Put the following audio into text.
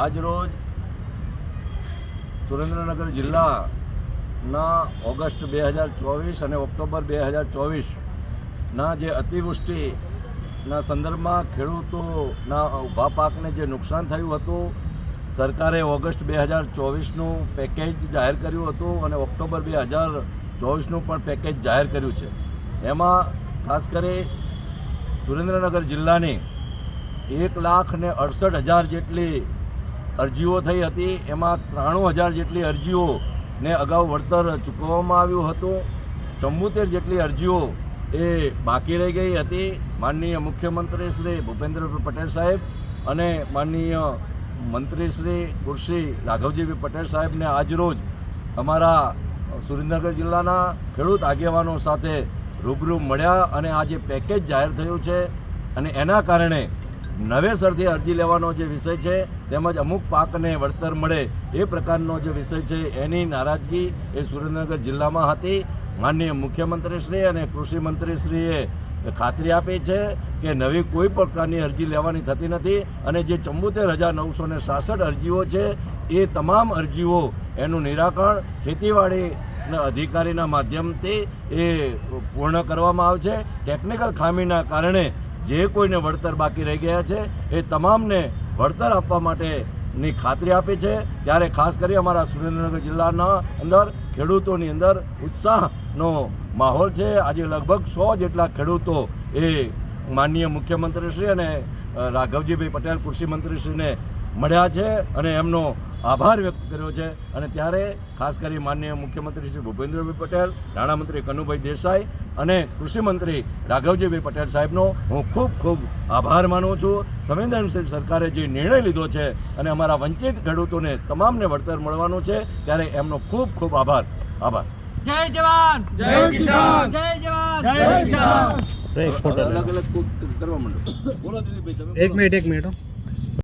આજરોજ સુરેન્દ્રનગર જિલ્લાના ઓગસ્ટ 2024 અને ઓક્ટોબર 2024ના જે અતિવૃષ્ટિના સંદર્ભમાં ખેડૂતોના ઊભા પાકને જે નુકસાન થયું હતું, સરકારે ઓગસ્ટ 2024નું પેકેજ જાહેર કર્યું હતું અને ઓક્ટોબર 2024નું પણ પેકેજ જાહેર કર્યું છે. એમાં ખાસ કરી સુરેન્દ્રનગર જિલ્લાની 1,68,000 જેટલી અરજીઓ થઈ હતી. એમાં 93,000 જેટલી અરજીઓને અગાઉ વળતર ચૂકવવામાં આવ્યું હતું. 74 જેટલી અરજીઓ એ બાકી રહી ગઈ હતી. માનનીય મુખ્યમંત્રી શ્રી ભૂપેન્દ્રભાઈ પટેલ સાહેબ અને માનનીય મંત્રી શ્રી કૃષિ રાઘવજીભાઈ પટેલ સાહેબને આજરોજ અમારા સુરેન્દ્રનગર જિલ્લાના ખેડૂત આગેવાનો સાથે રૂબરૂ મળ્યા અને આ જે પેકેજ જાહેર થયું છે અને એના કારણે નવેસરથી અરજી લેવાનો જે વિષય છે તેમજ અમુક પાકને વળતર મળે એ પ્રકારનો જે વિષય છે એની નારાજગી એ સુરેન્દ્રનગર જિલ્લામાં હતી. માનનીય મુખ્યમંત્રીશ્રી અને કૃષિમંત્રીશ્રીએ ખાતરી આપી છે કે નવી કોઈ પ્રકારની અરજી લેવાની થતી નથી અને જે 74,966 અરજીઓ છે એ તમામ અરજીઓ એનું નિરાકરણ ખેતીવાડીના અધિકારીના માધ્યમથી એ પૂર્ણ કરવામાં આવશે. ટેકનિકલ ખામીના કારણે જે કોઈને વળતર બાકી રહી ગયા છે એ તમામને વળતર આપવા માટેની ખાતરી આપી છે. ત્યારે ખાસ કરી અમારા સુરેન્દ્રનગર જિલ્લાના અંદર ખેડૂતોની અંદર ઉત્સાહનો માહોલ છે. આજે લગભગ 100 જેટલા ખેડૂતો એ માનનીય મુખ્યમંત્રીશ્રી અને રાઘવજીભાઈ પટેલ કૃષિમંત્રીશ્રીને મળ્યા છે અને એમનો આભાર વ્યક્ત કર્યો છે. અને ત્યારે ખાસ કરી માનનીય મુખ્યમંત્રી શ્રી ભૂપેન્દ્રભાઈ પટેલ, નાણામંત્રી કનુભાઈ દેસાઈ અને કૃષિમંત્રી રાઘવજીભાઈ પટેલ સાહેબનો હું ખૂબ ખૂબ આભાર માનું છું. સંવેદનશીલ સરકારે જે નિર્ણય લીધો છે અને અમારા વંચિત ખેડૂતોને તમામને વળતર મળવાનું છે ત્યારે એમનો ખૂબ ખૂબ આભાર. જય જવાન, જય કિસાન, જય જવાન, જય કિસાન. અલગ અલગ કરવા માંડો. બોલો દિલીપભાઈ, તમે એક મિનિટ